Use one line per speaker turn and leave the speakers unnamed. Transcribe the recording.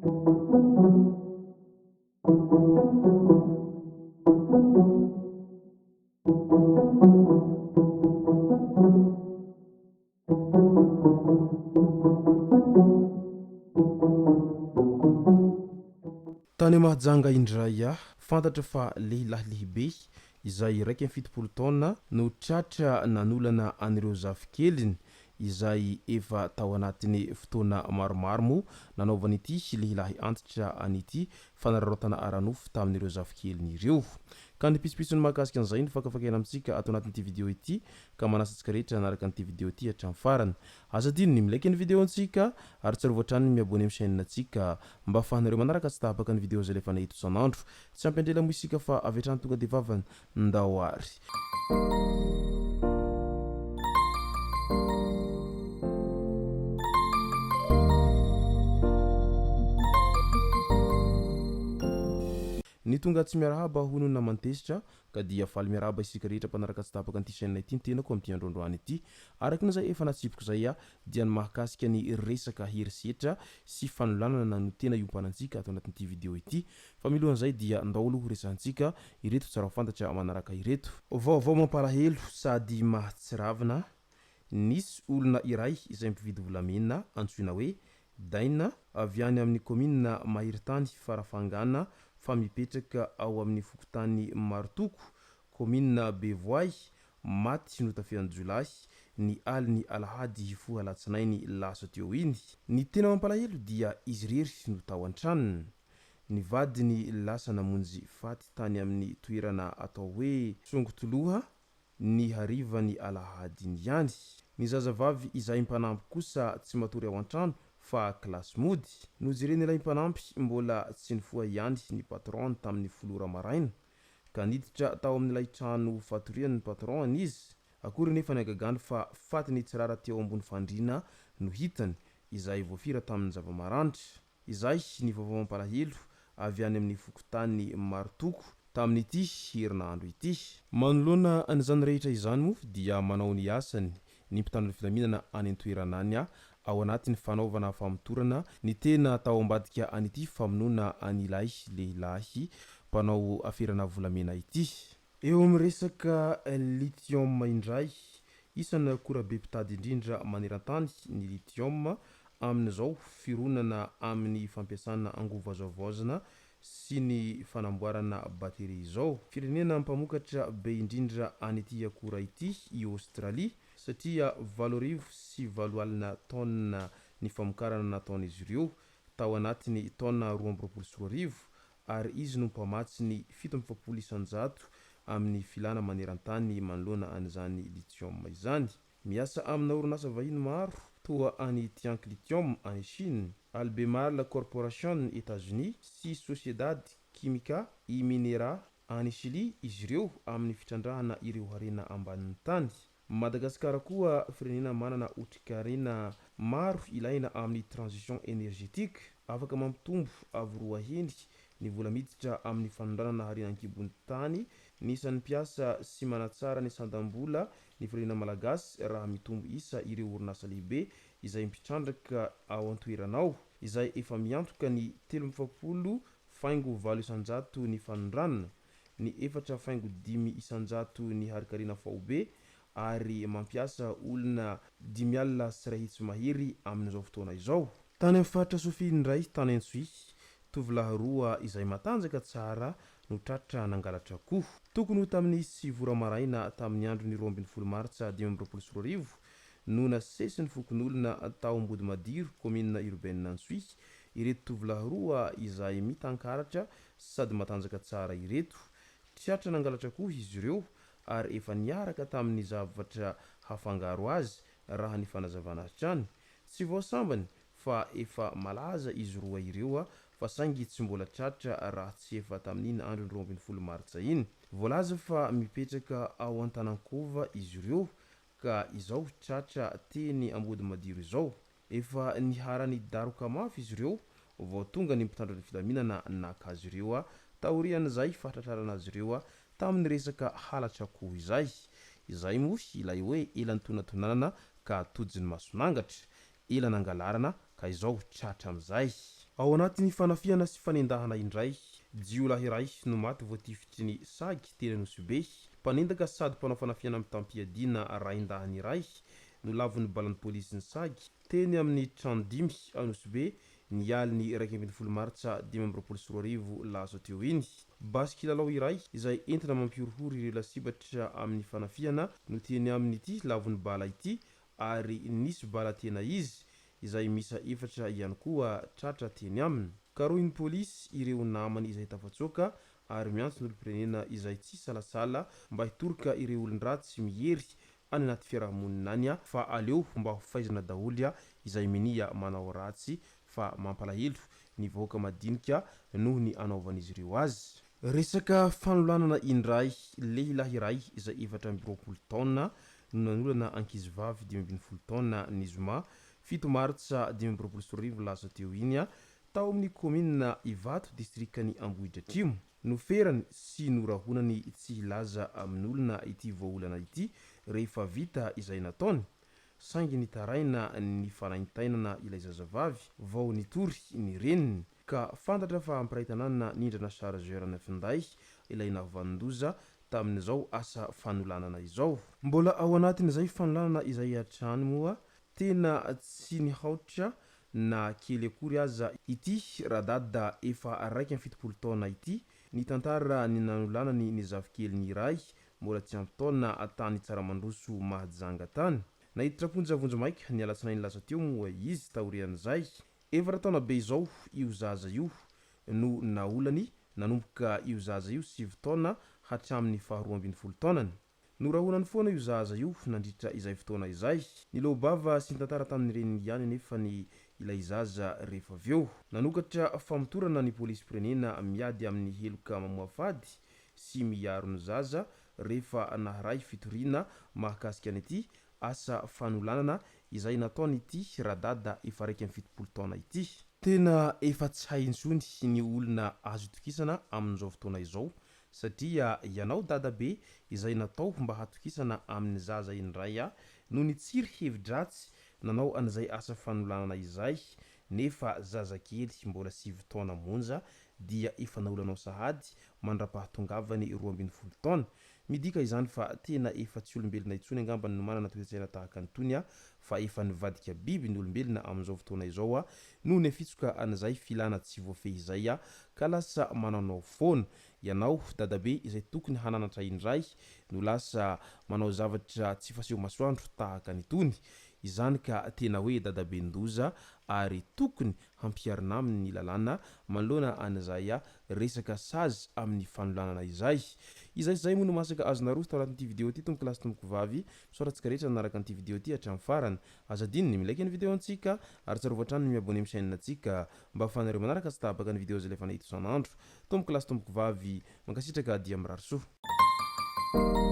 Tany mahajanga indray fantatra fa lehilahy lehibe izay raiky amby 70 taona no tratra nanolana anireo zafikeliny izay efa tao anatiny fotoana maromaro mo nanaovany ity lehilahy antitra an'ity fanararaotana aranofo tamin'ireo zafikeliny ireo. Ka ny pisopitsony mahakasika an'izay ny fakafakena amintsika ato anatin'ity vidéo ity ka manasa antsika rehetra hanaraka an'ity vidéo ity hatramin'ny farany. Aza dino ny milaiky ny vidéo antsika ary tsarovatra hatrany miabone amin'ny chaîne antsika mba ahafahanareo manaraka tsy tapaka ny vidéo zay lefa nahita isan'andro. Tsy ampendrela mo isika fa avy hatrany tonga de vavany ndao ary. Ny tonga tsy miarahaba hono namantesitra ka dia faly miarahaba isika rehetra mpanaraka tsy tapaka an'ity chaîne ity tenako amin'ity androandroany ity. Arakin'izay efa natsipiko zay dia ny mahakasika ny resaka herisetra sy fanolanana no tena iompanantsika ato anatin'ity vidéo ity. Fa milohan'izay dia ndao aloha resahantsika ireto tsara fantatra manaraka ireto. Vaovao mampalahelo sady mahatsiravina. Nisy olona iray izay mipividy volamena antsoina hoe Daina avy any amin'ny commune Mahiritany Farafangana fa mipetraka ao amin'ny fokotany Martoko commune Bevoay maty no tafian'ny Jolay ny aliny alahady fo alatsinainy lasa teo iny. Ny tena mampalahelo dia izy rery no tao an-tranony. Ny vadiny lasa namonjy faty tany amin'ny toerana atao hoe Songotoloha ny harivany alahadiny ihany. Ny zazavavy izay mpanampy kosa tsy matory ao an-trano fa klasy mody no jereny ilay mpanampy mbola tsy nifoha ihany ny patron tamin'ny folora maraina ka niditra tao amin'ilay trano fatorian'ny patron izy. Akory nefa ny agagany fa faty ny tsirara teo ambony fandriana no hitany izay voafira tamin'ny zava-maranitra. Izay ny vaovao mampalahelo avy any amin'ny fokotany Martoko tamin'ity herinandro ity. Manoloana an'izany rehetra izany mo dia manao ny asany ny mpitandro filaminana any an-toerana any ao anatin'ny fanaovana famotorana ny tena tao ambadika an'ity famonoana an'ilay lehilahy mpanao aferana volamena ity. Eo amin'ny resaka lithium indray, isan'ny akora be mpitady indrindra maneran-tany ny lithium amin'izao fironana amin'ny fampiasana angovazavaozana sy ny fanamboarana batery izao. Firenena mpamokatra be indrindra an'ity akora ity i Australie satria 8.4 tonna ny famokarana nataon'izy ireo tao anatiny tonna 2.4 ary izy no mpamatsy ny 7.600 amin'ny filana maneran-tany manoloana an'izany lithium izany. Miasa amina orinasa vahiny maro toa any Tiank Lithium any Chine, Albemarle Corporation États-Unis sy Sociedad Química y Minera any Chili izy ireo amin'ny fitrandrahana ireo harena ambanin'ny tany. Madagasikara koa firenena manana otrikaina maro ilaina amin'ny transition énergétique afaka mampitombo avy roa heny ny vola miditra amin'ny fanondranana harenan-kibon'ny tany. Nisan'ny mpiasa sy manatsara ny sandam-bola ny firenena malagasy raha mitombo isa ireo orinasa lehibe izay mpitrandraka ao an-toeranao izay efa miantoka ny 13.8 ny fanondranana, ny 4.5 ny harikarena faobe ary mampiasa olona 5.2 mahery amin'izao fotoana izao. Tany amin'ny faritra Sofia indray tany Antsoy, tovolahy roa izay matanjaka tsara no tratra nangalatra koho. Tokony ho tamin'ny 7 maraina tamin'ny andro ny 12 Martsa 2024 no nasesy ny fokon'olona tao Ambodimadiro commune urbaine Antsoy ireto tovolahy roa izay mitankaratra sady matanjaka tsara ireto. Tratra nangalatra koho izy ireo ary efa niaraka tamin'ny zavatra hafangaro azy raha ny fanazavana hatrany. Tsy voasambany fa efa malaza izy roa ireo fa saingy tsy mbola tratra raha tsy efa tamin'iny andro ny 12 Martsa iny. Voalaza fa mipetraka ao Antanankova izy ireo ka izao tratra teny Ambodimadiro izao. Efa niharany daroka mafy izy ireo vao tonga ny mpitandro ny filaminana nakazy ireo taorian'izay fahatratrarana azy ireo tamin'ny resaka halatra koho izay. Izay mo ilay hoe elan'ny tonatonanana ka tojiny masonangatra, elan'ny angalarana ka izao tratra amin'izay. ao anatin'ny fanafiana sy fanendahana indray jiolahy iray no maty voatifitry ny sagy teny Anosibe. Mpanendaka sady mpanao fanafiana amin'ny tampiadiana raindahany iray no lavon'ny balan'ny pôlisy ny sagy teny amin'ny trano 5 Anosibe ny aliny 12 Martsa 2024 laso teo iny. Basikilalao iray izay entina mampiorohory ireo lasibatra amin'ny fanafiana no teny amin'ity lavon'ny bala ity ary nisy bala tena izy izay misa efatra ihany koa tratra teny aminy. Karohin'ny pôlisy ireo namany izay tafatsoaka ary miantso n'olom-pirenena izay tsy salasala mba hitoroka ireo olon-dratsy mihery any anaty fiarahamonina any fa aleo mba ho faizana daholy izay minia manao ratsy fa mampalahelo ny vahoaka madinika noho ny anaovan'izy ireo azy. Resaka fanolanana indray lehilahy iray izay 7 taona no nanolana ankizivavy 12 taona ny zoma 7 Martsa 2024 lasa teo iny tao amin'ny komina Ivato distrikany Ambohitra Atrimo. Noferany sy norahonany tsy hilaza amin'olona ity voaolana ity rehefa vita izay nataony saingy nitaraina ny fanaintainana ilay zazavavy vao nitory ny reniny ka fantatra fa ampiray-tanàna nindrana chargeur na finday ilay navandoza tamin'izao asa fanolanana izao. Mbola ao anatin'izay fanolanana izay hatrany moa tena tsy nihaotra na kely akory aza ity radada efa 17 taona ity ny tantara ny nanolanany ny zafikely iray mbola tsy ampy taona atany Tsaramandroso Mahajanga tany. Nahiditra ponjavonjo maika ny alatsinainy lasa teo moa izy taorian'izay. Efatra taona be izao io zaza io no naolany nanomboka io zaza io 7 taona hatramin'ny 12 taonany. Norahonany foana io zaza io nandritra izay fotoana izay. Ny lobava sy ny tantara tamin'ny reniny ihany nefa ny ilay zaza rehefa aveo. Nanokatra famotorana ny pôlisy pirenena miady amin'ny heloka mamoafady sy miaro ny zaza rehefa naharay fitoriana mahakasika an'ity asa fanolanana izay nataony ity radada efa 17 taona ity. Tena efa tsy hay intsony ny olona azo itokisana amin'izao fotoana izao satria ianao dadabe izay natao mba hatokisana amin'ny zaza indray no nitsiry hevidratsy nanao an'izay asa fanolanana izay nefa zazakely mbola 7 taona monja dia efa naolanao sahady mandra-pahatongavany 12 taona. Midika izany fa tena efa tsy olombelona intsony angambany no manana toe-tsaina tahaka an'itony fa efa nivadika biby ny olombelona amin'izao fotoana izao no nefitsoka an'izay filana tsy voafehy izay ka lasa mananao foana. Ianao dadabe izay tokony hananatra indray no lasa manao zavatra tsy faseho masoandro tahaka an'itony. Izany ka tena hoe dadabe ndoza ary tokony hampiarina amin'ny lalàna manoloana an'izay resaka sazy amin'ny fanolanana izay. Izay moa no masaka azonareo tao anatin'ity vidéo ity tompoko lasy tompoko vavy soratsika rehetra nanaraka an'ity vidéo ity hatramin'ny farany. Azadiny ny milaiky ny vidéo antsika ary tsarova hatrany ny miabone amin'ny chaîne antsika mba ahafahanareo manaraka sy tabaka ny vidéo zay lefa nahita isan'andro. Tompoko lasy tompoko vavy mankasitraka dia mirary soa.